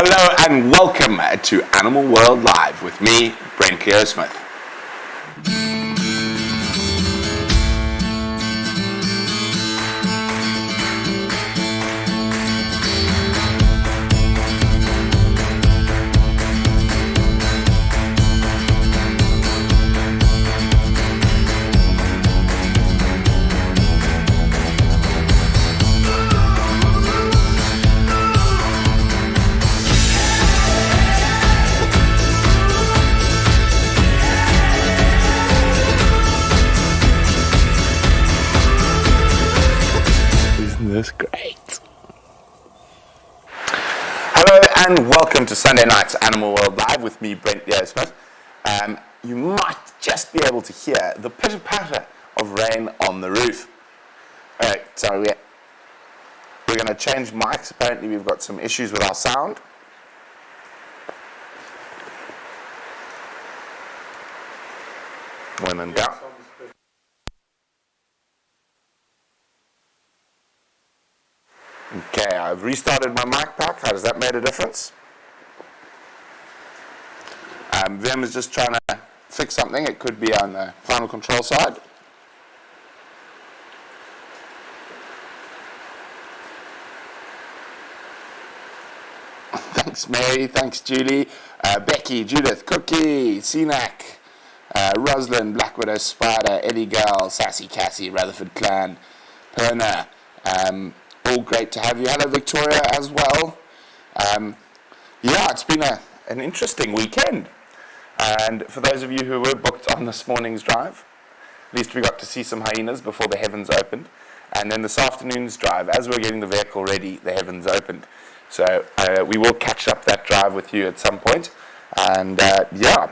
Hello and welcome to Animal World Live with me, Brent Smith. That's great. Hello and welcome to Sunday night's Animal World Live with me, Brent Smith. You might just be able to hear the pitter-patter of rain on the roof. Sorry, we're going to change mics. Apparently we've got some issues with our sound. When in doubt. Okay, I've restarted my mic pack. How does that make a difference? Vim is just trying to fix something. It could be on the final control side. Thanks, Mary. Thanks, Julie. Becky, Judith, Cookie, Cenac, Roslyn, Black Widow, Spider, Eddie Girl, Sassy Cassie, Rutherford Clan, Perna. All great to have you. Hello, Victoria, as well. It's been an interesting weekend. And for those of you who were booked on this morning's drive, at least we got to see some hyenas before the heavens opened. And then this afternoon's drive, as we're getting the vehicle ready, the heavens opened. So we will catch up that drive with you at some point. And yes,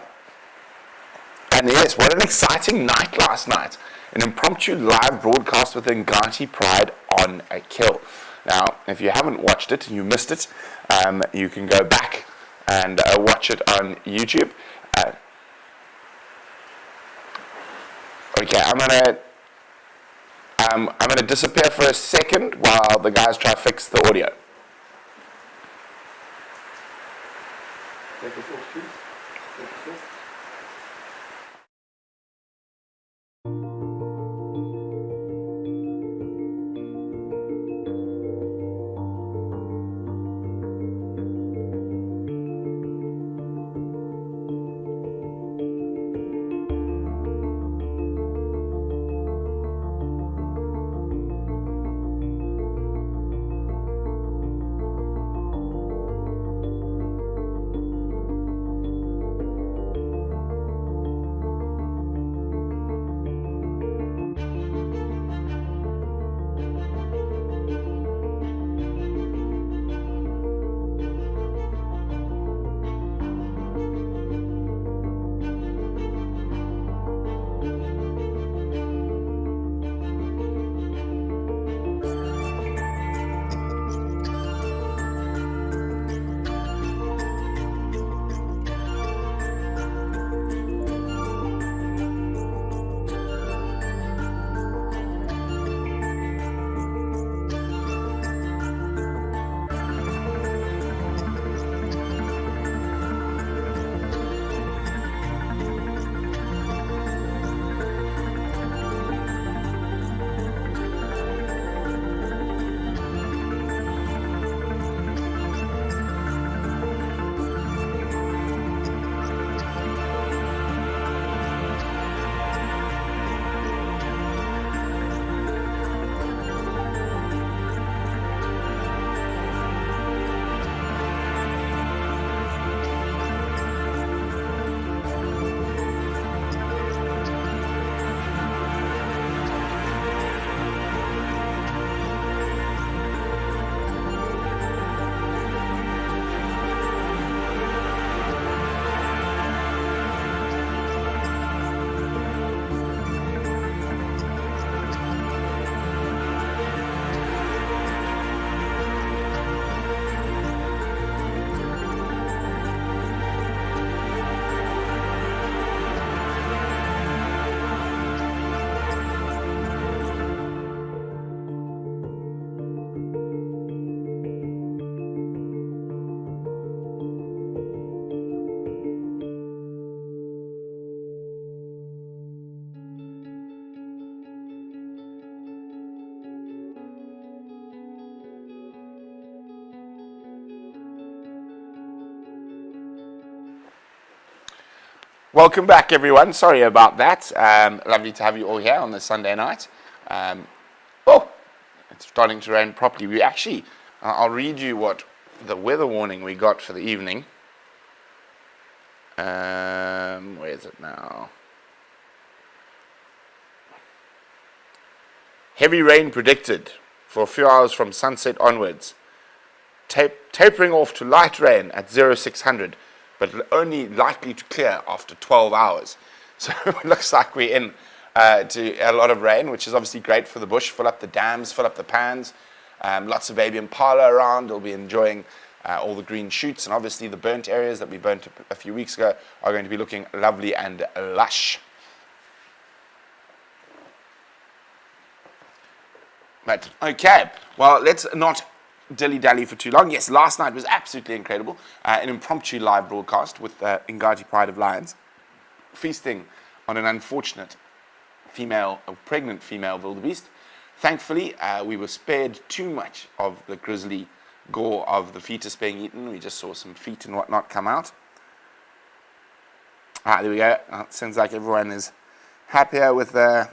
what an exciting night last night. An impromptu live broadcast with Ngati Pride on a kill. Now, if you haven't watched it and you missed it, you can go back and watch it on YouTube. Okay, I'm gonna disappear for a second while the guys try to fix the audio. Welcome back, everyone. Sorry about that. Lovely to have you all here on this Sunday night. Oh, it's starting to rain properly. We actually, I'll read you what the weather warning we got for the evening. Where is it now? Heavy rain predicted for a few hours from sunset onwards. Tapering off to light rain at 0600. But only likely to clear after 12 hours. So it looks like we're in to a lot of rain, which is obviously great for the bush. Fill up the dams, fill up the pans. Lots of baby impala around. They'll be enjoying all the green shoots. And obviously the burnt areas that we burnt a few weeks ago are going to be looking lovely and lush. But, okay, well, let's not dilly-dally for too long. Yes, last night was absolutely incredible. An impromptu live broadcast with Ingati Pride of Lions, feasting on an unfortunate pregnant female wildebeest. Thankfully, we were spared too much of the grisly gore of the fetus being eaten. We just saw some feet and whatnot come out. There we go. It seems like everyone is happier with the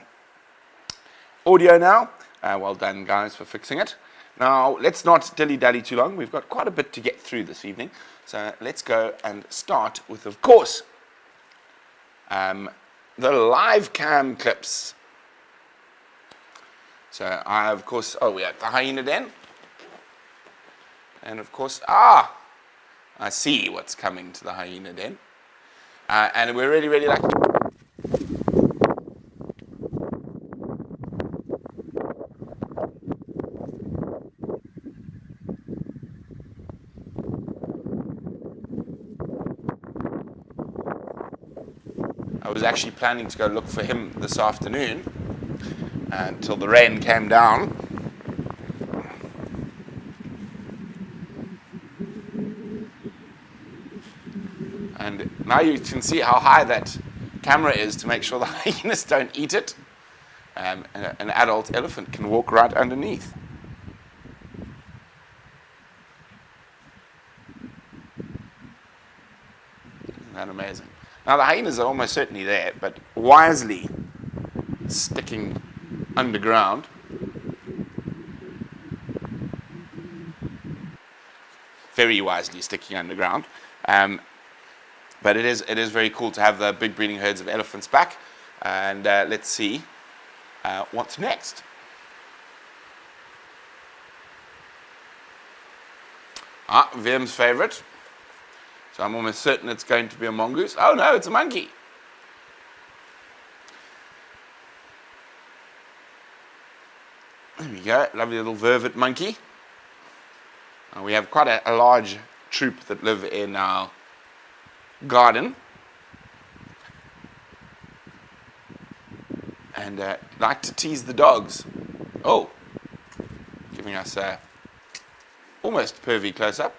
audio now. Well done, guys, for fixing it. Now, let's not dilly-dally too long. We've got quite a bit to get through this evening. So let's go and start with, of course, the live cam clips. So I, of course, we have the hyena den. And, of course, I see what's coming to the hyena den. And we're really, really lucky. I was actually planning to go look for him this afternoon until the rain came down. And now you can see how high that camera is to make sure the hyenas don't eat it. And an adult elephant can walk right underneath. Isn't that amazing? Now, the hyenas are almost certainly there, but wisely sticking underground. Very wisely sticking underground. But it is very cool to have the big breeding herds of elephants back. And let's see what's next. Vim's favorite. So I'm almost certain it's going to be a mongoose. Oh no, it's a monkey. There we go, lovely little vervet monkey. We have quite a large troop that live in our garden. And like to tease the dogs. Oh, giving us a almost pervy close-up.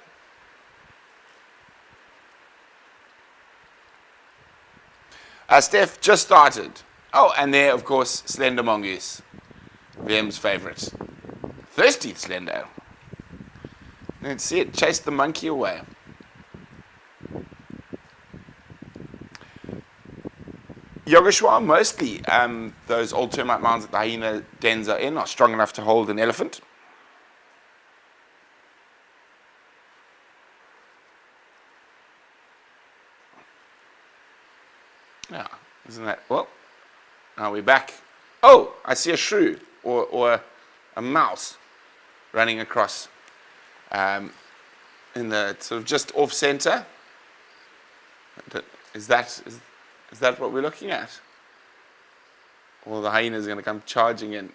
Steph just started. Oh, and there, of course, Slender Mongoose. Vim's favorite. Thirsty Slender. Let's see it chase the monkey away. Yogeshwar, mostly those old termite mounds that the hyena dens are in are strong enough to hold an elephant. Yeah, isn't that, well, now we're back. Oh, I see a shrew or a mouse running across in the sort of just off center. Is that what we're looking at? Or the hyena is going to come charging in.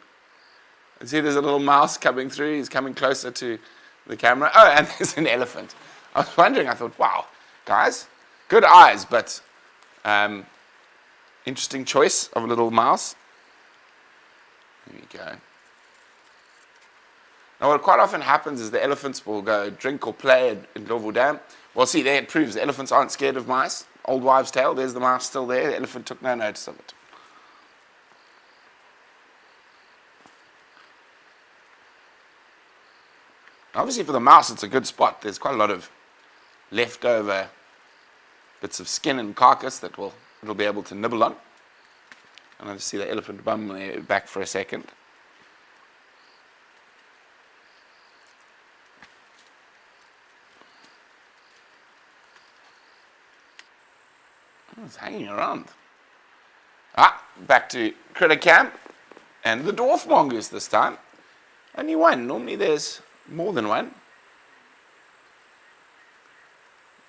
And see, there's a little mouse coming through. He's coming closer to the camera. Oh, and there's an elephant. I was wondering, I thought, wow, guys, good eyes, but interesting choice of a little mouse. There we go. Now, what quite often happens is the elephants will go drink or play in Global Dam. Well, see, there it proves the elephants aren't scared of mice. Old wives' tale, there's the mouse still there. The elephant took no notice of it. Obviously, for the mouse, it's a good spot. There's quite a lot of leftover bits of skin and carcass that will it'll be able to nibble on. And I'll just see the elephant bum back for a second. Oh, it's hanging around. Back to critter camp. And the dwarf mongoose this time. Only one. Normally there's more than one.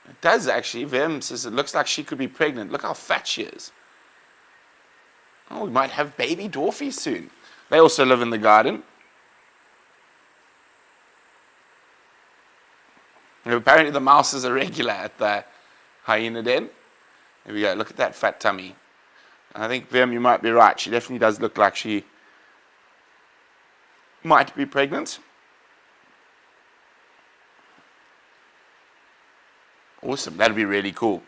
It does actually. Vim says it looks like she could be pregnant. Look how fat she is. Oh, we might have baby dwarfies soon. They also live in the garden. And apparently the mouse is a regular at the hyena den. There we go. Look at that fat tummy. I think, Vim, you might be right. She definitely does look like she might be pregnant. Awesome. That'd be really cool.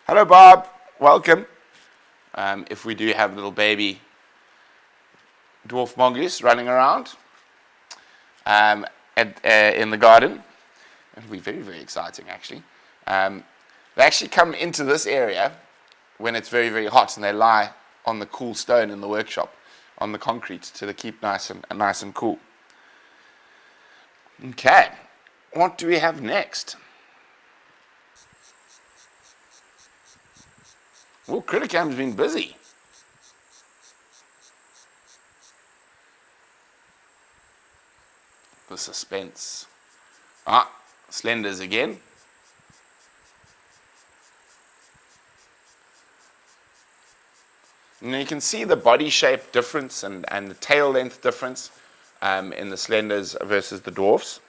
Hello, Bob. Welcome. If we do have little baby dwarf mongoose running around in the garden, it'll be very, very exciting, actually. They actually come into this area when it's very, very hot, and they lie on the cool stone in the workshop, on the concrete, to keep nice and cool. Okay, what do we have next? Well, Critter Camp's been busy. The suspense. Slenders again. And you can see the body shape difference and the tail length difference in the slenders versus the dwarfs.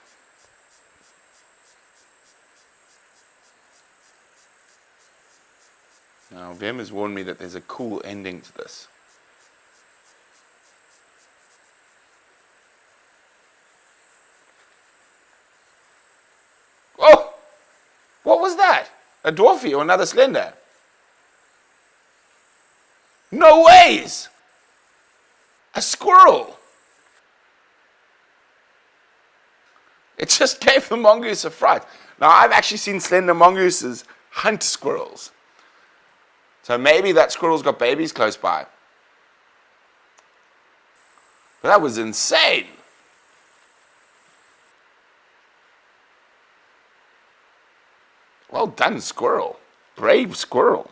Now, Vim has warned me that there's a cool ending to this. Oh! What was that? A dwarfie or another slender? No ways! A squirrel! It just gave the mongoose a fright. Now, I've actually seen slender mongooses hunt squirrels. So maybe that squirrel's got babies close by. But that was insane. Well done, squirrel. Brave squirrel.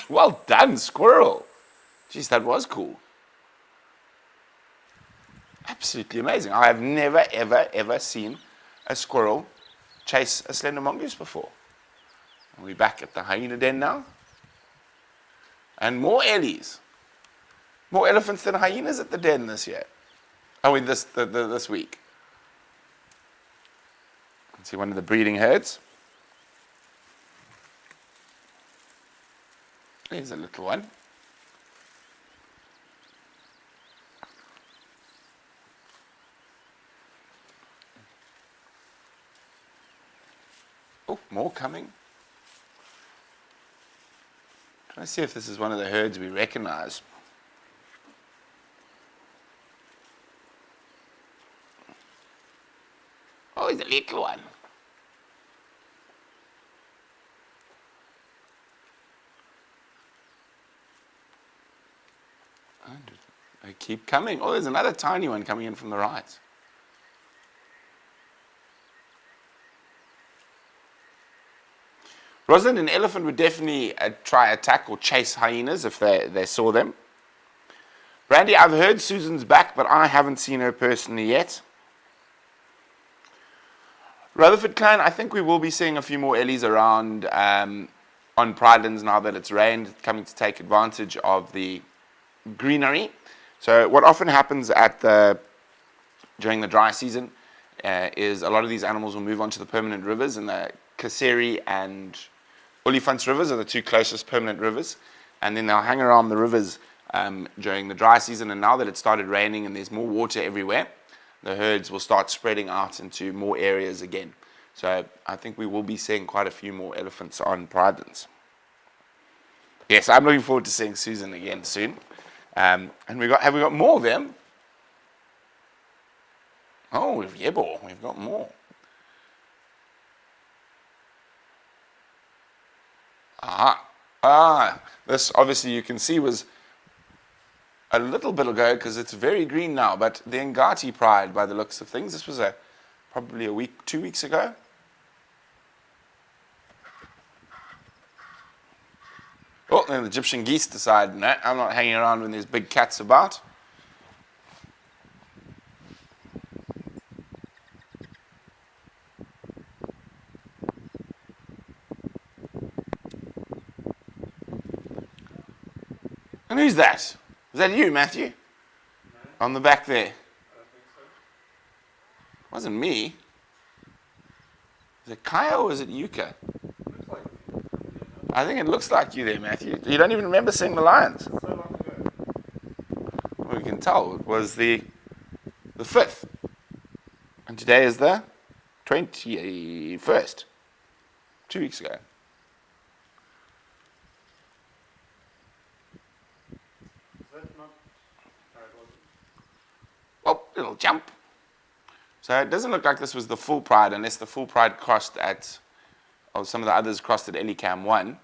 Well done, squirrel. Jeez, that was cool. Absolutely amazing. I have never, ever, ever seen a squirrel chase a slender mongoose before. We're back at the hyena den now. And more ellies. More elephants than hyenas at the den this year. This week. Let's see one of the breeding herds. Here's a little one. Oh, more coming. Trying to see if this is one of the herds we recognize. Oh, it's a little one. They keep coming. Oh, there's another tiny one coming in from the right. Rosalind, an elephant would definitely try attack or chase hyenas if they saw them. Brandy, I've heard Susan's back, but I haven't seen her personally yet. Rutherford Clan, I think we will be seeing a few more ellies around on Pridelands now that it's rained, coming to take advantage of the greenery. So what often happens during the dry season is a lot of these animals will move on to the permanent rivers, and the Kaseri and Olifants rivers are the two closest permanent rivers, and then they'll hang around the rivers during the dry season. And now that it's started raining and there's more water everywhere, the herds will start spreading out into more areas again. So I think we will be seeing quite a few more elephants on Pridelands. Yes, I'm looking forward to seeing Susan again soon. And have we got more of them? Oh, we've got more. This obviously you can see was a little bit ago because it's very green now, but the Ngati Pride, by the looks of things, this was probably a week, 2 weeks ago. Oh, then the Egyptian geese decide, no, I'm not hanging around when there's big cats about. And who's that? Is that you, Matthew? No. On the back there? I don't think so. Wasn't me. Is it Kaya or is it Yuka? Looks like you. I think it looks like you there, Matthew. You don't even remember seeing the lions. So long ago. Well, you can tell it was the 5th. And today is the 21st. 2 weeks ago. Oh, it'll jump. So it doesn't look like this was the full pride unless the full pride crossed at, or some of the others crossed at Elicam 1.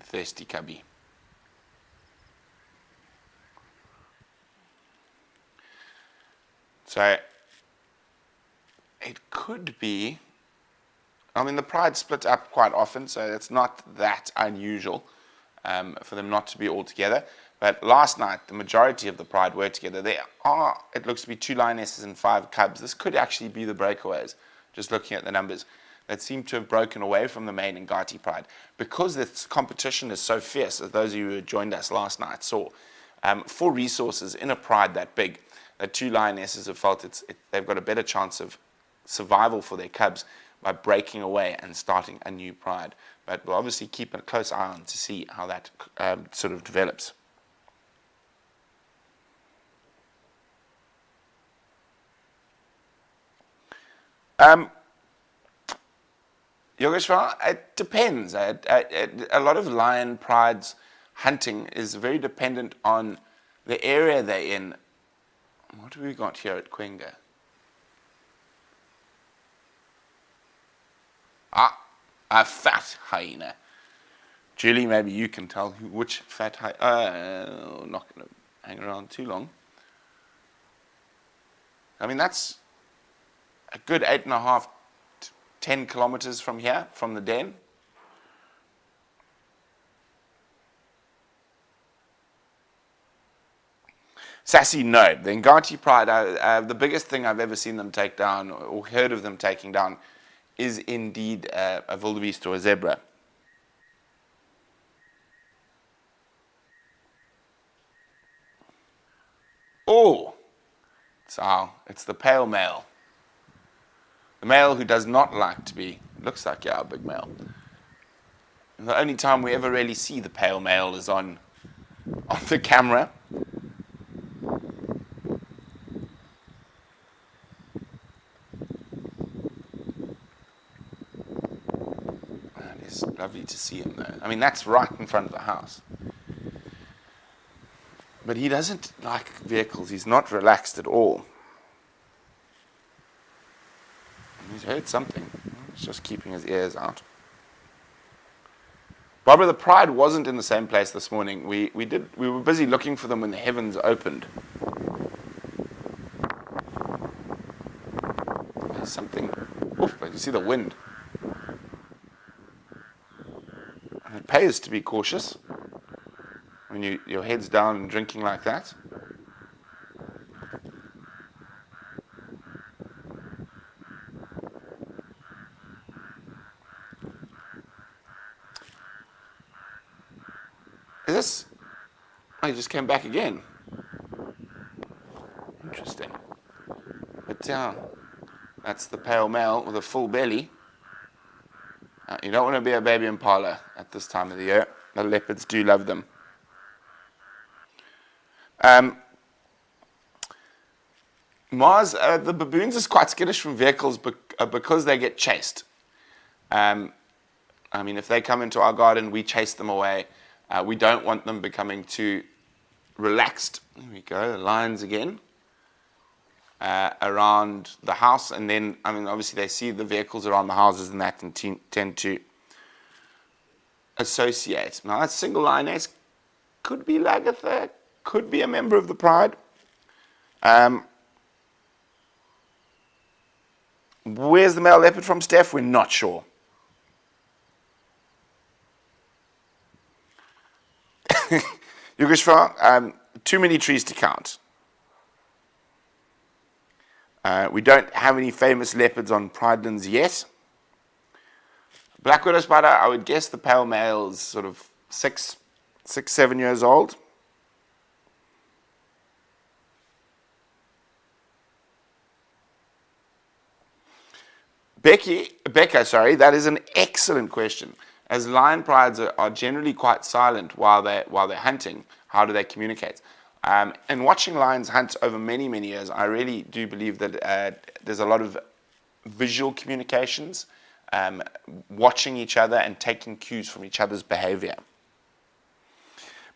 Thirsty cubby. So it could be, I mean, the pride split up quite often, so it's not that unusual for them not to be all together. But last night, the majority of the pride were together. There are, it looks to be 2 lionesses and 5 cubs. This could actually be the breakaways, just looking at the numbers, that seem to have broken away from the main Ngati pride. Because this competition is so fierce, as those of you who joined us last night saw, for resources in a pride that big, the 2 lionesses have felt they've got a better chance of survival for their cubs by breaking away and starting a new pride. But we'll obviously keep a close eye on to see how that sort of develops. Yogeshwar, it depends. A lot of lion prides hunting is very dependent on the area they're in. What have we got here at Kwenga? A fat hyena. Julie, maybe you can tell which fat hyena. Not going to hang around too long. I mean, that's a good 8.5 to 10 kilometers from here, from the den. Sassy, no. The Ngati Pride, the biggest thing I've ever seen them take down or heard of them taking down is indeed a wildebeest or a zebra. Oh, it's the pale male. The male who does not like to be, looks like a big male. And the only time we ever really see the pale male is on the camera. It's lovely to see him though. I mean, that's right in front of the house. But he doesn't like vehicles. He's not relaxed at all. He's heard something. He's just keeping his ears out. Barbara, the pride wasn't in the same place this morning. We were busy looking for them when the heavens opened. There's something. Oof, but you see the wind. It pays to be cautious when your head's down and drinking like that. Is this? Oh, he just came back again. Interesting. But that's the pale male with a full belly. You don't want to be a baby impala at this time of the year. The leopards do love them. Mars, the baboons is quite skittish from vehicles because they get chased. I mean, if they come into our garden, we chase them away. We don't want them becoming too relaxed. There we go, the lines again. Around the house, and then, I mean, obviously they see the vehicles around the houses and that, and tend to associate. Now, that single lioness could be Lagatha, could be a member of the pride. Where's the male leopard from, Steph? We're not sure. Yugeshwar, too many trees to count. We don't have any famous leopards on pridelands yet. Black widow spider, I would guess the pale male is sort of 7 years old. Becca, sorry, that is an excellent question. As lion prides are generally quite silent while they're hunting, how do they communicate? And watching lions hunt over many, many years, I really do believe that there's a lot of visual communications, watching each other and taking cues from each other's behavior.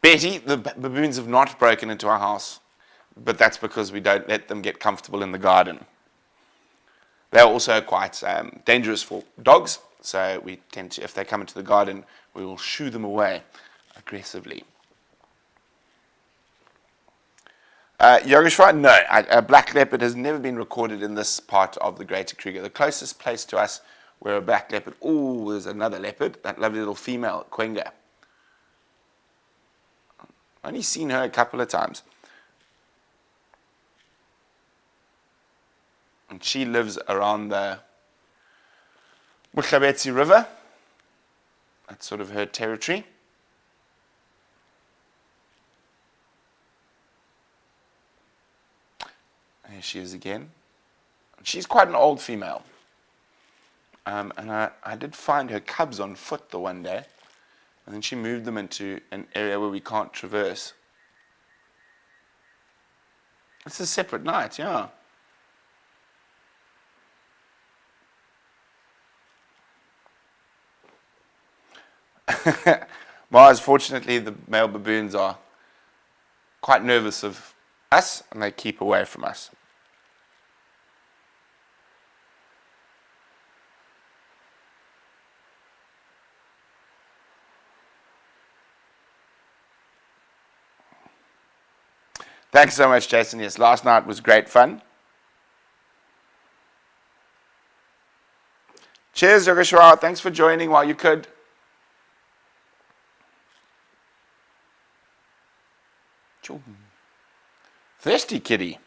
Betty, the baboons have not broken into our house, but that's because we don't let them get comfortable in the garden. They're also quite dangerous for dogs, so we tend to, if they come into the garden, we will shoo them away aggressively. Yogeshwar, no, a black leopard has never been recorded in this part of the Greater Kruger. The closest place to us where a black leopard, there's another leopard, that lovely little female, Quenga. I've only seen her a couple of times. And she lives around the Buhlabetsi River. That's sort of her territory. There she is again. She's quite an old female. And I did find her cubs on foot the one day. And then she moved them into an area where we can't traverse. It's a separate night, yeah. Mars, fortunately, the male baboons are quite nervous of us, and they keep away from us. Thanks so much, Jason. Yes, last night was great fun. Cheers, Yogeshwar. Thanks for joining while you could. Thirsty kitty.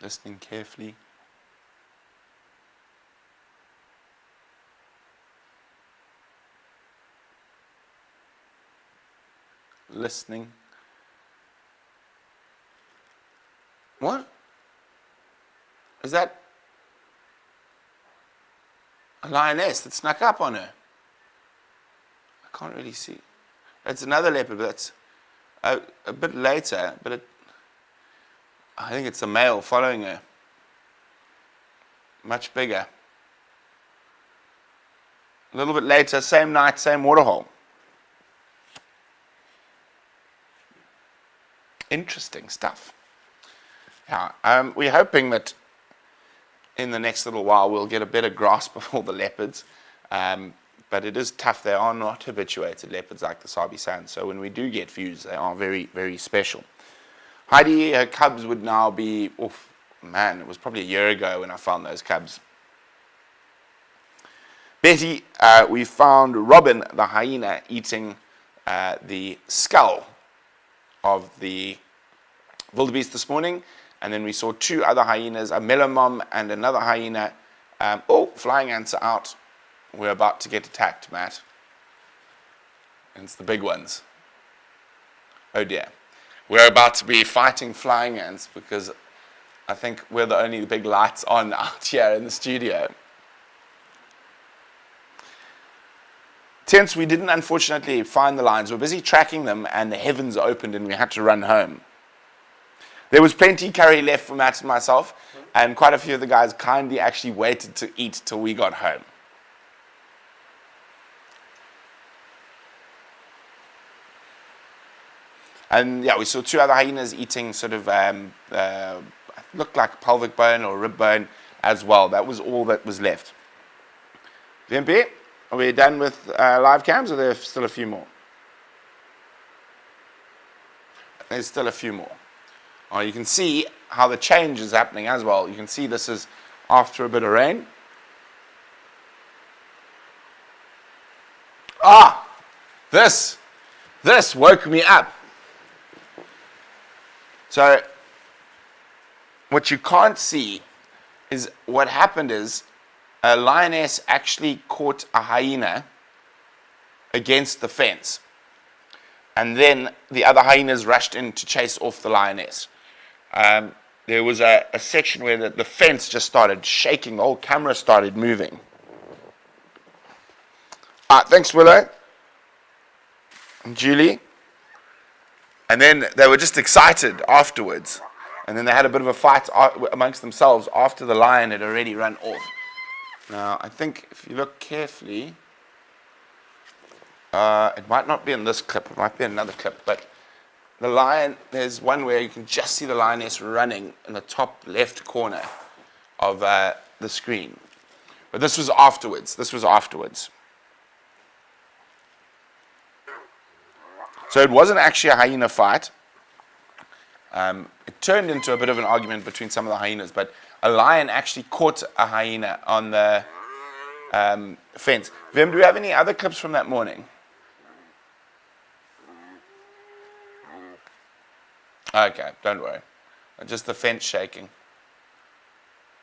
Listening carefully. Listening. What? Is that a lioness that snuck up on her? I can't really see. It's another leopard, but that's a bit later, but I think it's a male following her. Much bigger. A little bit later, same night, same waterhole. Interesting stuff. Yeah, we're hoping that in the next little while we'll get a better grasp of all the leopards. But it is tough. They are not habituated leopards like the Sabi Sand. So when we do get views, they are very, very special. Heidi, her cubs would now be, it was probably a year ago when I found those cubs. Betty, we found Robin, the hyena, eating the skull of the wildebeest this morning. And then we saw two other hyenas, a melomom and another hyena. Flying ants are out. We're about to get attacked, Matt. And it's the big ones. Oh dear. We're about to be fighting flying ants because I think we're the only big lights on out here in the studio. Tense, we didn't unfortunately find the lions. We were busy tracking them, and the heavens opened, and we had to run home. There was plenty curry left for Matt and myself, and quite a few of the guys kindly actually waited to eat till we got home. And yeah, we saw 2 other hyenas eating sort of looked like pelvic bone or rib bone as well. That was all that was left. VMP, are we done with live cams, or there's still a few more? There's still a few more. You can see how the change is happening as well. You can see this is after a bit of rain. This woke me up. So what you can't see is what happened is a lioness actually caught a hyena against the fence. And then the other hyenas rushed in to chase off the lioness. There was a section where the fence just started shaking. The whole camera started moving. Thanks, Willow and Julie. And then they were just excited afterwards. And then they had a bit of a fight amongst themselves after the lion had already run off. Now, I think if you look carefully, it might not be in this clip, it might be in another clip, but the lion, there's one where you can just see the lioness running in the top left corner of the screen. But this was afterwards. So it wasn't actually a hyena fight. It turned into a bit of an argument between some of the hyenas, but a lion actually caught a hyena on the fence. Vim, do we have any other clips from that morning? Okay, don't worry. Just the fence shaking.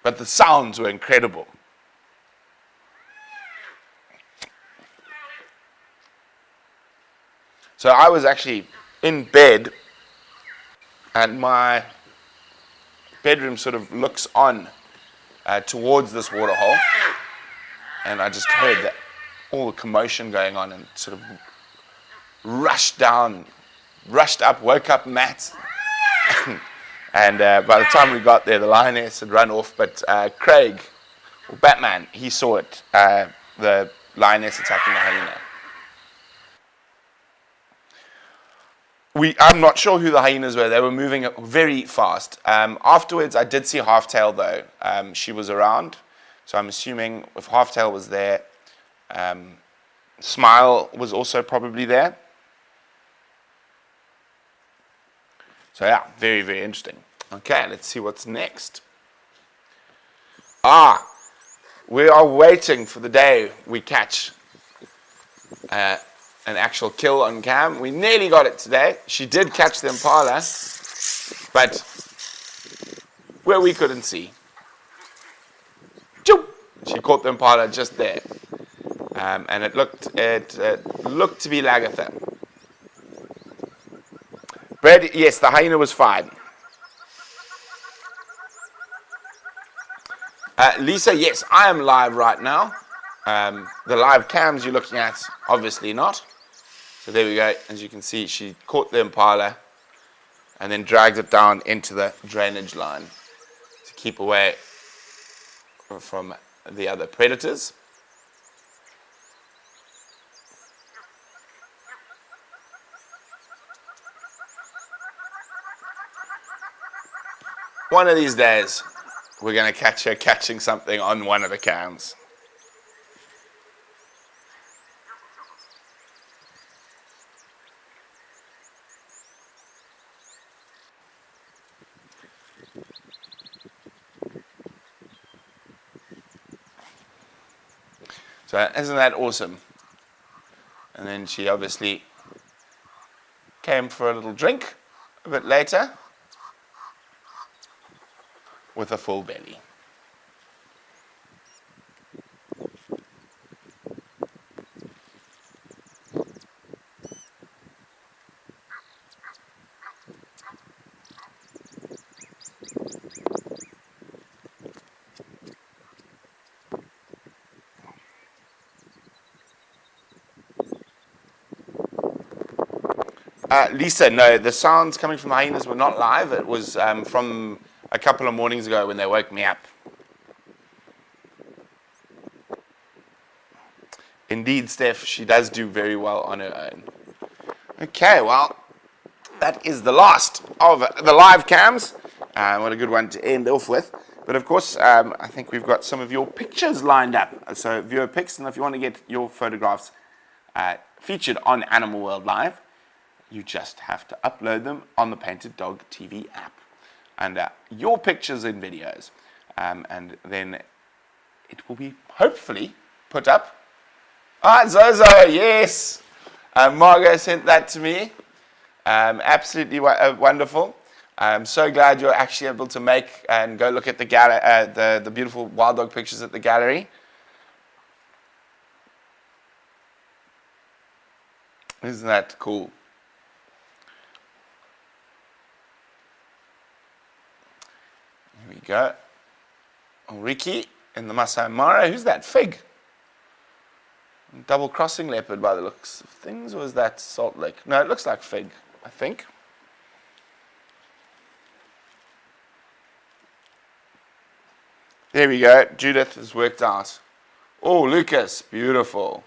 But the sounds were incredible. So I was actually in bed, and my bedroom sort of looks on towards this waterhole, and I just heard that all the commotion going on, and sort of rushed up, woke up Matt, and by the time we got there, the lioness had run off, but Craig, or Batman, he saw it, the lioness attacking the hyena. I'm not sure who the hyenas were. They were moving very fast. Afterwards, I did see Halftail, though. She was around. So I'm assuming if Halftail was there, Smile was also probably there. So yeah, very, very interesting. Okay, let's see what's next. We are waiting for the day we catch an actual kill on cam. We nearly got it today. She did catch the impala, but where we couldn't see. She caught the impala just there, and it looked to be Lagatha. Brad, yes, the hyena was fine. Lisa, yes, I am live right now. The live cams you're looking at, obviously not. So there we go. As you can see, she caught the impala and then dragged it down into the drainage line to keep away from the other predators. One of these days, we're going to catch her catching something on one of the cams. So isn't that awesome? And then she obviously came for a little drink a bit later with a full belly. Lisa, no, the sounds coming from the hyenas were not live. It was from a couple of mornings ago when they woke me up. Indeed, Steph, she does do very well on her own. Okay, well, that is the last of the live cams. What a good one to end off with. But of course, I think we've got some of your pictures lined up. So viewer pics, and if you want to get your photographs featured on Animal World Live, you just have to upload them on the Painted Dog TV app. And your pictures and videos. And then it will be hopefully put up. Zozo, yes. Margot sent that to me. Absolutely wonderful. I'm so glad you're actually able to make and go look at the beautiful wild dog pictures at the gallery. Isn't that cool? Here we go. Ricky in the Masai Mara. Who's that? Fig. Double crossing leopard by the looks of things. Or is that Salt Lake? No, it looks like Fig, I think. There we go. Judith has worked out. Oh, Lucas. Beautiful.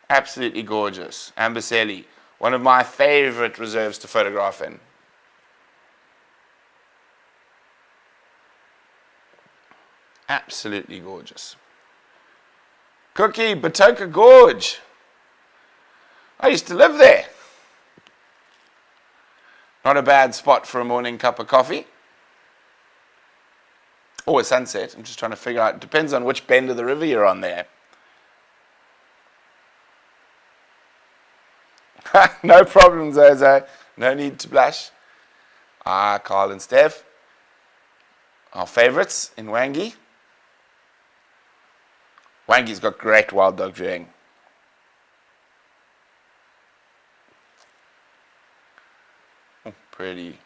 Absolutely gorgeous. Amboseli. One of my favorite reserves to photograph in. Absolutely gorgeous. Cookie, Batoka Gorge. I used to live there. Not a bad spot for a morning cup of coffee. Or a sunset. I'm just trying to figure out. It depends on which bend of the river you're on there. No problem, Zozo. No need to blush. Carl and Steph. Our favorites in Wangi. Wangi's got great wild dog viewing. Oh, pretty.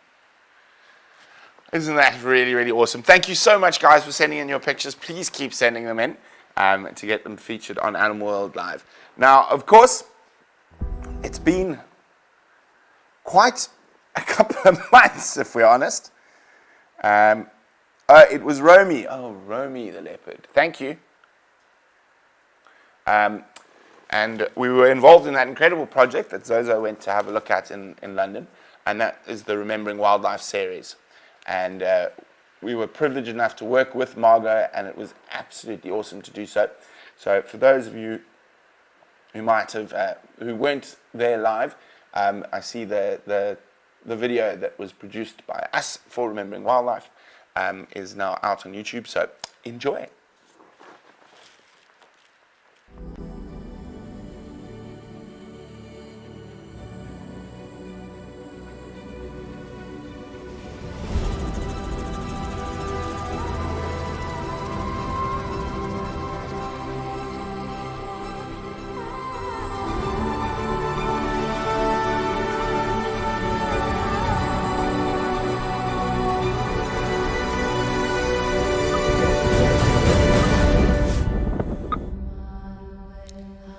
Isn't that really, really awesome? Thank you so much, guys, for sending in your pictures. Please keep sending them in to get them featured on Animal World Live. Now, of course, it's been quite a couple of months, if we're honest. It was Romy. Oh, Romy the leopard. Thank you. And we were involved in that incredible project that Zozo went to have a look at in London, and that is the Remembering Wildlife series. And we were privileged enough to work with Margot, and it was absolutely awesome to do so. So for those of you who might have, who weren't there live, I see the video that was produced by us for Remembering Wildlife is now out on YouTube, so enjoy it.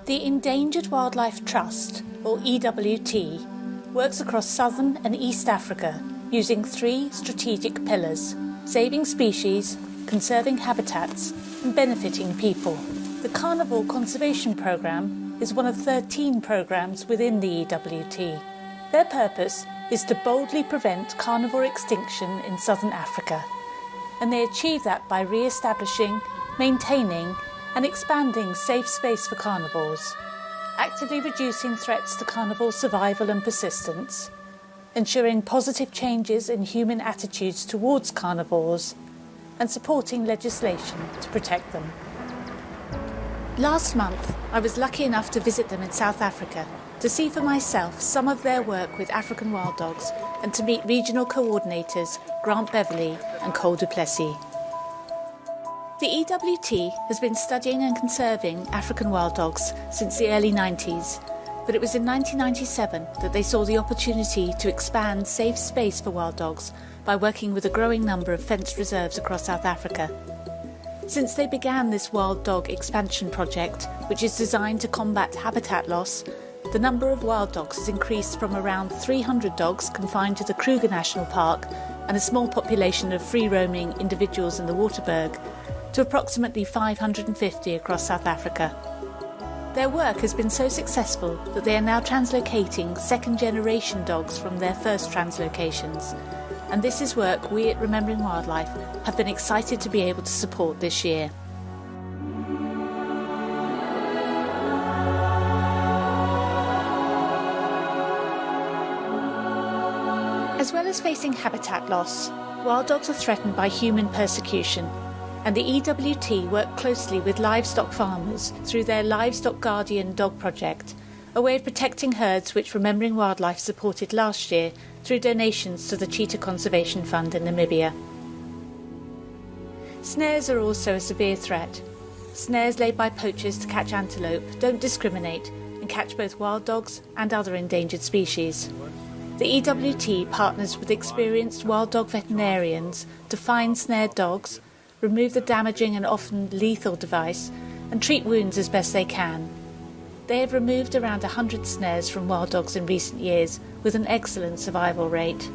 The Endangered Wildlife Trust, or EWT, works across southern and East Africa using 3 strategic pillars: saving species, conserving habitats, and benefiting people. The Carnivore Conservation Programme is one of 13 programmes within the EWT. Their purpose is to boldly prevent carnivore extinction in southern Africa, and they achieve that by re-establishing, maintaining and expanding safe space for carnivores, actively reducing threats to carnivore survival and persistence, ensuring positive changes in human attitudes towards carnivores, and supporting legislation to protect them. Last month, I was lucky enough to visit them in South Africa to see for myself some of their work with African wild dogs and to meet regional coordinators Grant Beverley and Cole Duplessis. The EWT has been studying and conserving African wild dogs since the early 90s, but it was in 1997 that they saw the opportunity to expand safe space for wild dogs by working with a growing number of fenced reserves across South Africa. Since they began this wild dog expansion project, which is designed to combat habitat loss, the number of wild dogs has increased from around 300 dogs confined to the Kruger National Park and a small population of free-roaming individuals in the Waterberg to approximately 550 across South Africa. Their work has been so successful that they are now translocating second-generation dogs from their first translocations, and this is work we at Remembering Wildlife have been excited to be able to support this year. As well as facing habitat loss, wild dogs are threatened by human persecution, and the EWT work closely with livestock farmers through their Livestock Guardian Dog Project, a way of protecting herds which Remembering Wildlife supported last year through donations to the Cheetah Conservation Fund in Namibia. Snares are also a severe threat. Snares laid by poachers to catch antelope don't discriminate and catch both wild dogs and other endangered species. The EWT partners with experienced wild dog veterinarians to find snared dogs, remove the damaging and often lethal device, and treat wounds as best they can. They have removed around 100 snares from wild dogs in recent years, with an excellent survival rate.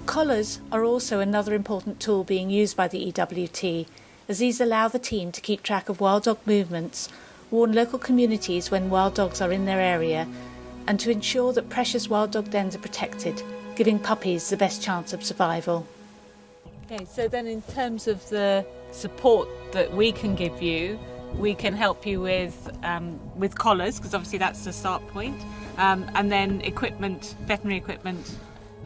Collars are also another important tool being used by the EWT, as these allow the team to keep track of wild dog movements, warn local communities when wild dogs are in their area, and to ensure that precious wild dog dens are protected, giving puppies the best chance of survival. Okay, so then in terms of the support that we can give you, we can help you with collars, because obviously that's the start point, and then equipment, veterinary equipment.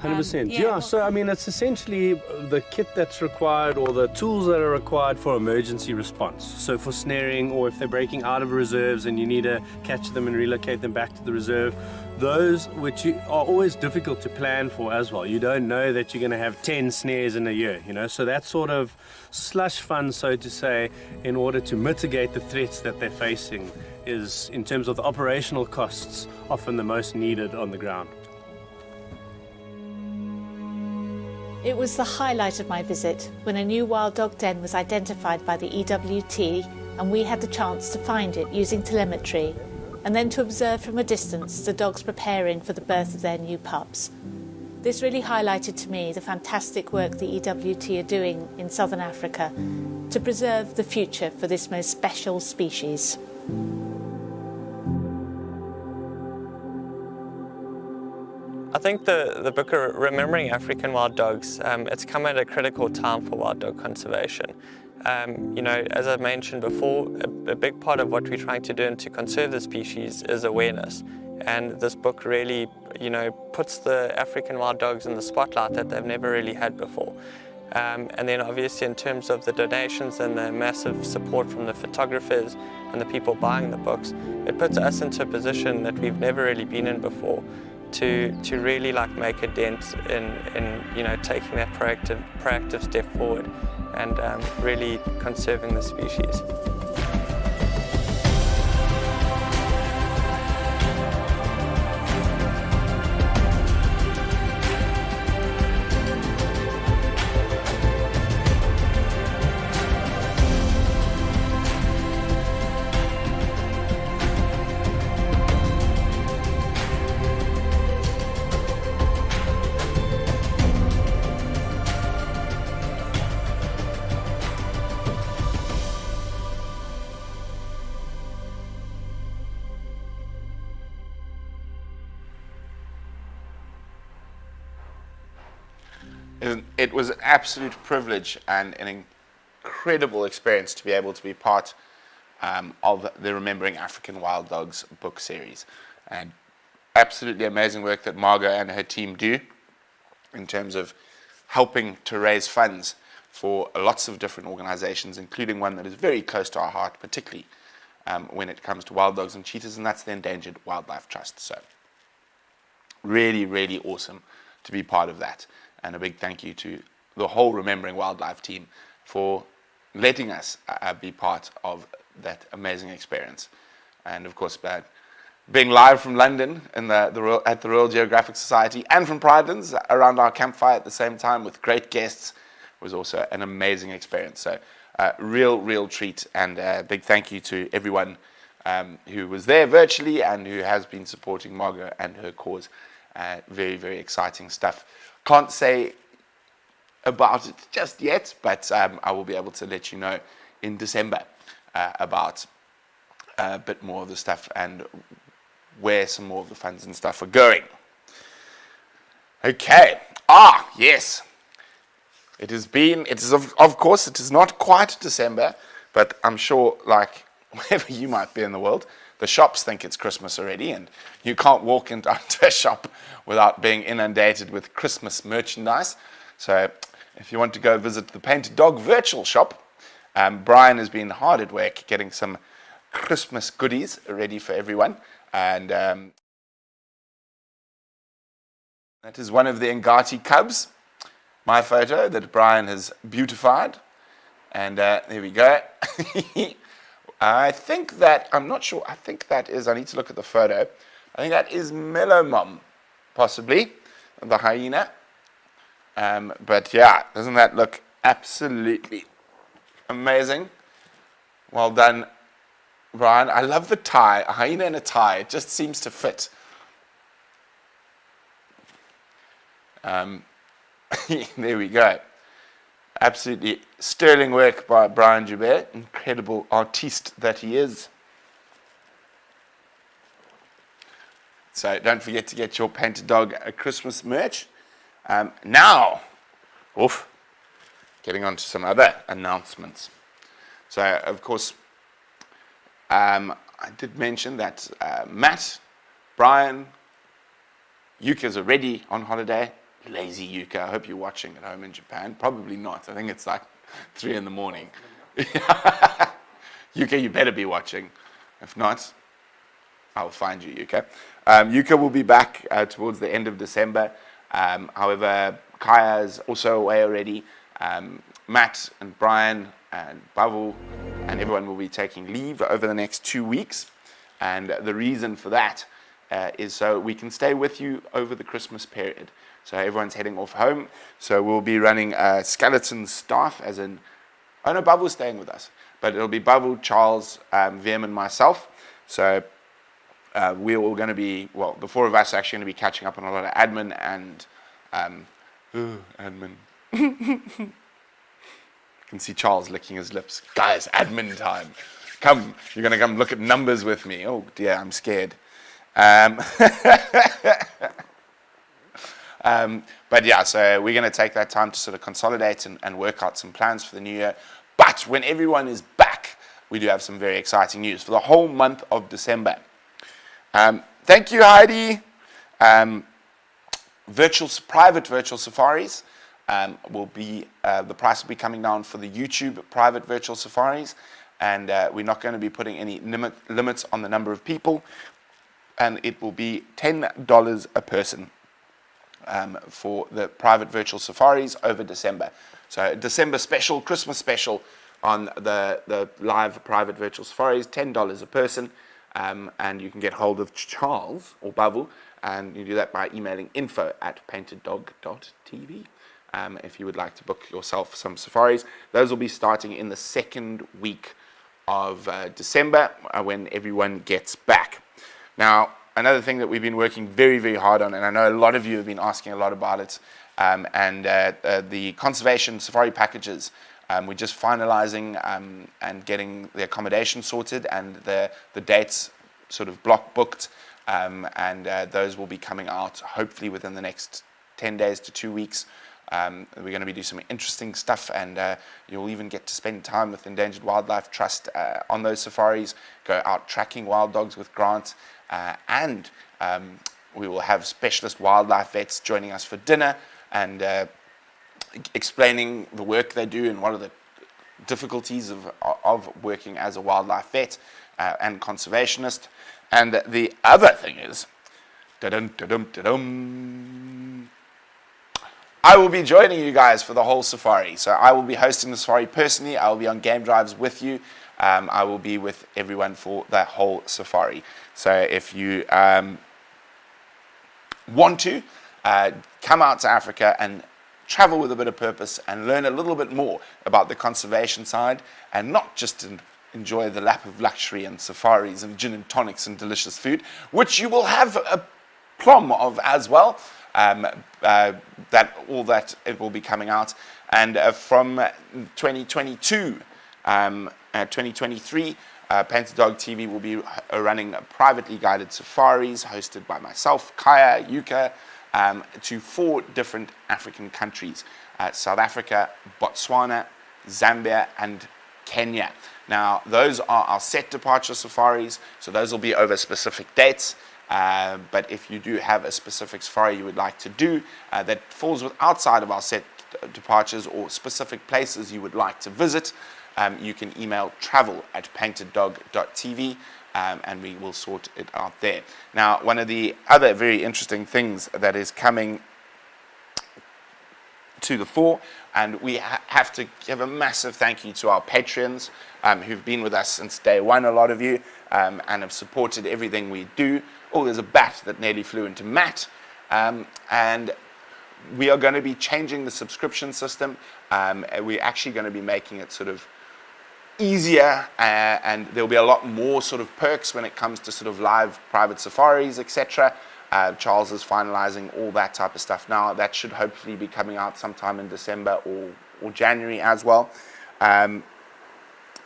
100%. Yeah, so I mean, it's essentially the kit that's required or the tools that are required for emergency response. So for snaring, or if they're breaking out of reserves and you need to catch them and relocate them back to the reserve, those which are always difficult to plan for as well. You don't know that you're going to have 10 snares in a year, you know, so that sort of slush fund, so to say, in order to mitigate the threats that they're facing is, in terms of the operational costs, often the most needed on the ground. It was the highlight of my visit when a new wild dog den was identified by the EWT, and we had the chance to find it using telemetry and then to observe from a distance the dogs preparing for the birth of their new pups. This really highlighted to me the fantastic work the EWT are doing in Southern Africa to preserve the future for this most special species. I think the book Remembering African Wild Dogs, it's come at a critical time for wild dog conservation. You know, as I mentioned before, a big part of what we're trying to do and to conserve the species is awareness. And this book really, you know, puts the African wild dogs in the spotlight that they've never really had before. And then obviously in terms of the donations and the massive support from the photographers and the people buying the books, it puts us into a position that we've never really been in before to really like make a dent in you know, taking that proactive step forward and really conserving the species. It was an absolute privilege and an incredible experience to be able to be part of the Remembering African Wild Dogs book series. And absolutely amazing work that Margot and her team do in terms of helping to raise funds for lots of different organizations, including one that is very close to our heart, particularly when it comes to wild dogs and cheetahs, and that's the Endangered Wildlife Trust. So really, really awesome to be part of that. And a big thank you to the whole Remembering Wildlife team for letting us be part of that amazing experience. And of course, being live from London in at the Royal Geographic Society and from Pridelands around our campfire at the same time with great guests was also an amazing experience. So real treat, and a big thank you to everyone who was there virtually and who has been supporting Margot and her cause. Very, very exciting stuff. Can't say about it just yet, but I will be able to let you know in December about a bit more of the stuff and where some more of the funds and stuff are going. Okay. Yes. It is of course, it is not quite December, but I'm sure, like wherever you might be in the world, the shops think it's Christmas already, and you can't walk into a shop without being inundated with Christmas merchandise. So if you want to go visit the Painted Dog virtual shop, Brian has been hard at work getting some Christmas goodies ready for everyone. And that is one of the Ngati cubs, my photo that Brian has beautified. And there we go. I think that, I'm not sure, I think that is, I need to look at the photo. I think that is Mellow Mom, possibly, the hyena. But yeah, doesn't that look absolutely amazing? Well done, Brian. I love the tie, a hyena in a tie. It just seems to fit. There we go. Absolutely sterling work by Brian Joubert, incredible artiste that he is. So don't forget to get your Painted Dog Christmas merch. Now, getting on to some other announcements. So, of course, I did mention that Matt, Brian, Yuka's already on holiday. Lazy Yuka. I hope you're watching at home in Japan. Probably not. I think it's like 3 in the morning. Yuka, you better be watching. If not, I'll find you, Yuka. Yuka will be back towards the end of December. However, Kaya is also away already. Matt and Brian and Bavu and everyone will be taking leave over the next 2 weeks. And the reason for that is so we can stay with you over the Christmas period. So everyone's heading off home. So we'll be running skeleton staff, as in, oh no, Babu's staying with us. But it'll be Babu, Charles, Vim, and myself. So we're all going to be, well, the 4 of us are actually going to be catching up on a lot of admin and admin. You can see Charles licking his lips. Guys, admin time. Come, you're going to come look at numbers with me. Oh dear, I'm scared. But yeah, so we're going to take that time to sort of consolidate and work out some plans for the new year. But when everyone is back, we do have some very exciting news for the whole month of December. Thank you, Heidi. Private virtual safaris will be, the price will be coming down for the YouTube private virtual safaris. And we're not going to be putting any limits on the number of people. And it will be $10 a person. For the private virtual safaris over December. So December special, Christmas special on the live private virtual safaris, $10 a person. And you can get hold of Charles or Bavu, and you do that by emailing info@painteddog.tv if you would like to book yourself some safaris. Those will be starting in the 2nd week of December when everyone gets back. Now, another thing that we've been working very, very hard on, and I know a lot of you have been asking a lot about it, and the conservation safari packages. We're just finalizing and getting the accommodation sorted and the dates sort of block booked, and those will be coming out hopefully within the next 10 days to 2 weeks. We're going to be doing some interesting stuff, and you'll even get to spend time with Endangered Wildlife Trust on those safaris, go out tracking wild dogs with Grant. And we will have specialist wildlife vets joining us for dinner and explaining the work they do and what are the difficulties of working as a wildlife vet and conservationist. And the other thing is, I will be joining you guys for the whole safari. So I will be hosting the safari personally. I will be on game drives with you. I will be with everyone for that whole safari. So if you want to come out to Africa and travel with a bit of purpose and learn a little bit more about the conservation side, and not just in enjoy the lap of luxury and safaris and gin and tonics and delicious food, which you will have a plum of as well. That it will be coming out, and from 2022, 2023, Painted Dog TV will be running privately guided safaris hosted by myself, Kaya, Yuka, to 4 different African countries: South Africa, Botswana, Zambia, and Kenya. Now, those are our set departure safaris, so those will be over specific dates. But if you do have a specific safari you would like to do that falls outside of our set departures, or specific places you would like to visit, you can email travel@painteddog.tv, and we will sort it out there. Now, one of the other very interesting things that is coming to the fore, and we have to give a massive thank you to our patrons who've been with us since day one, a lot of you, and have supported everything we do. Oh, there's a bat that nearly flew into Matt. And we are going to be changing the subscription system. We're actually going to be making it sort of easier, and there'll be a lot more sort of perks when it comes to sort of live private safaris, etc. Charles is finalizing all that type of stuff now. That should hopefully be coming out sometime in December or January as well.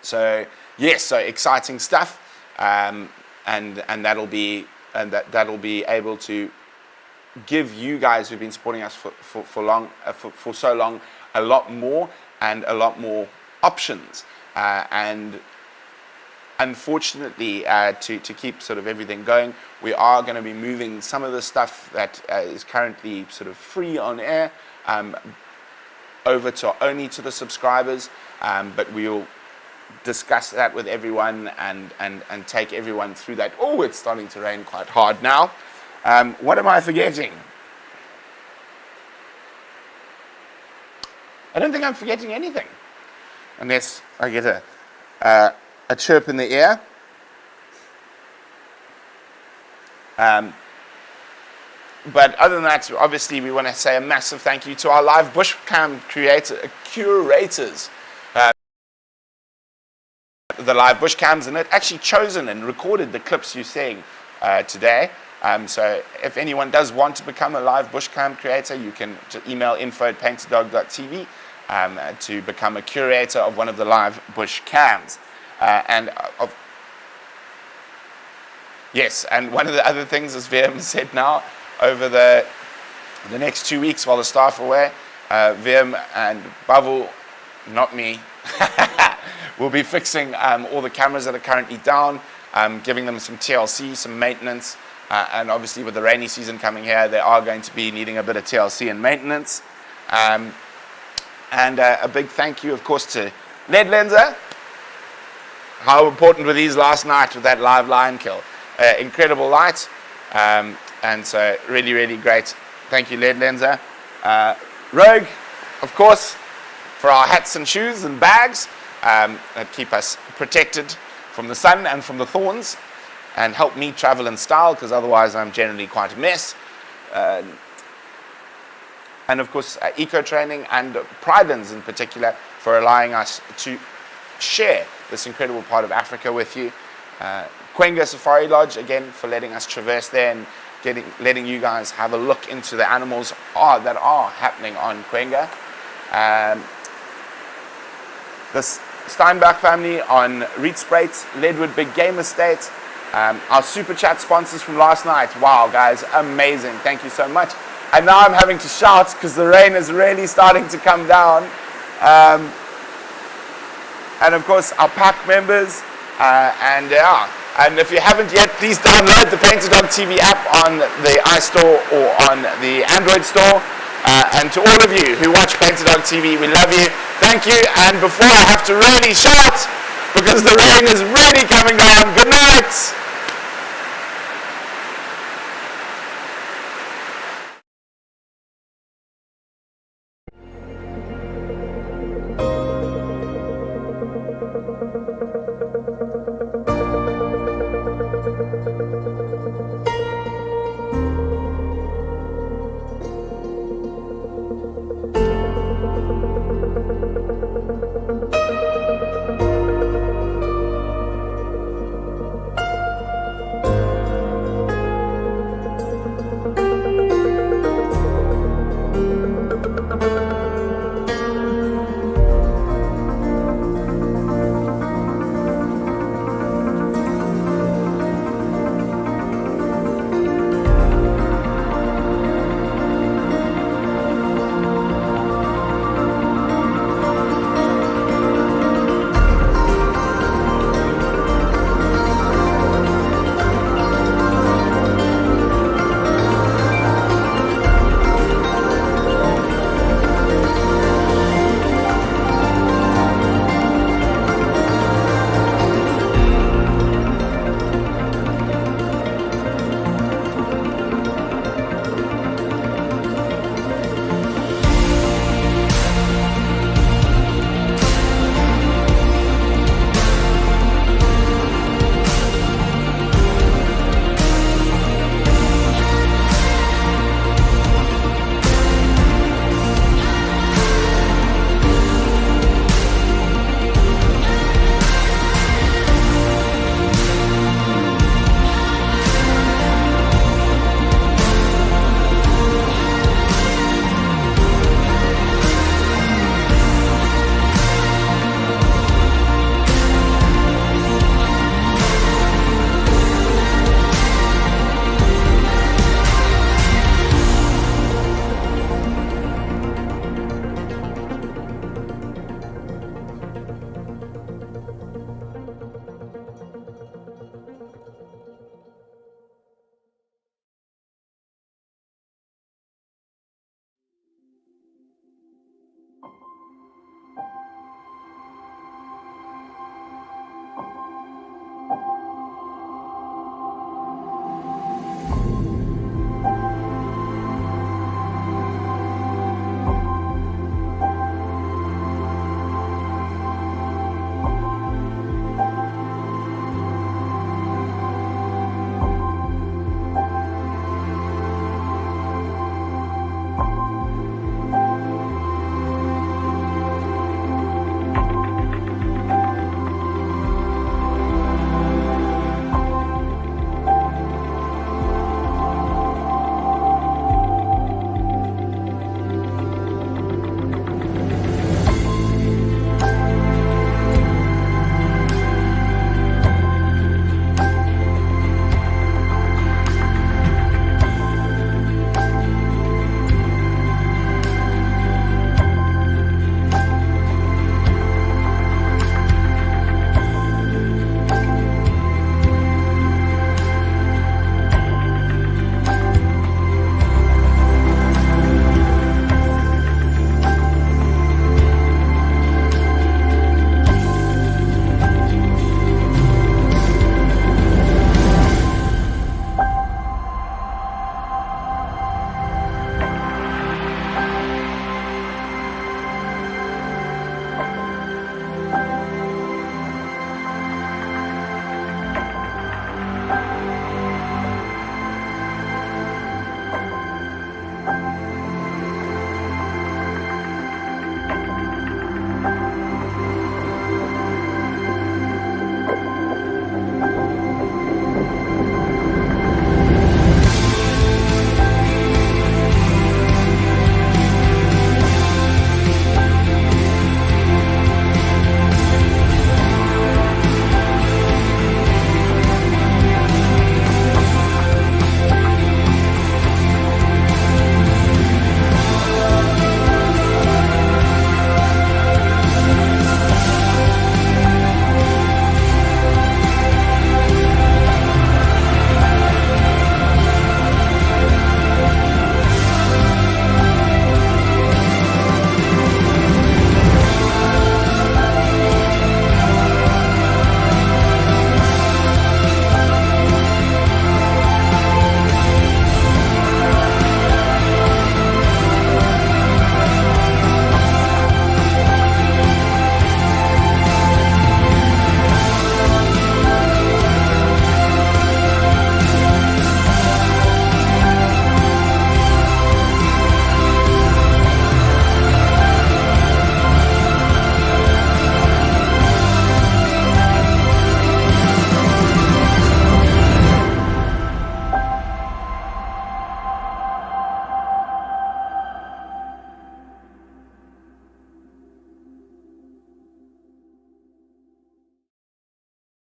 So yes, so exciting stuff, and that'll be able to give you guys who've been supporting us for so long a lot more options, and unfortunately, to keep sort of everything going, we are going to be moving some of the stuff that is currently sort of free on air over to only to the subscribers, but we'll discuss that with everyone and take everyone through that. Oh, it's starting to rain quite hard now. What am I forgetting? I don't think I'm forgetting anything, unless I get a chirp in the ear. But other than that, obviously, we want to say a massive thank you to our live bushcam curators. The live bushcams, and it actually chosen and recorded the clips you're seeing today. So if anyone does want to become a live bushcam creator, you can just email info@painteddog.tv to become a curator of one of the live bushcams. Yes, and one of the other things, as VM said now, over the next 2 weeks while the staff are away, VM and Babu, not me, we'll be fixing all the cameras that are currently down, giving them some TLC, some maintenance, and obviously with the rainy season coming here, they are going to be needing a bit of TLC and maintenance. And a big thank you, of course, to Lead Lenser. How important were these last night with that live lion kill? Incredible light, and so really, really great. Thank you, Lead Lenser. Rogue, of course, for our hats and shoes and bags that keep us protected from the sun and from the thorns, and help me travel in style, because otherwise I'm generally quite a mess. And of course, Eco Training and Pridens in particular for allowing us to share this incredible part of Africa with you. Quenga Safari Lodge, again, for letting us traverse there and letting you guys have a look into the animals that are happening on Quenga. The Steinbach family on Rietspruit, Leadwood Big Game Estate. Our Super Chat sponsors from last night. Wow, guys, amazing. Thank you so much. And now I'm having to shout because the rain is really starting to come down. And of course, our pack members. And if you haven't yet, please download the Painted Dog TV app on the iStore or on the Android store. And to all of you who watch Painted Dog TV, we love you. Thank you. And before I have to really shout, because the rain is really coming down, good night.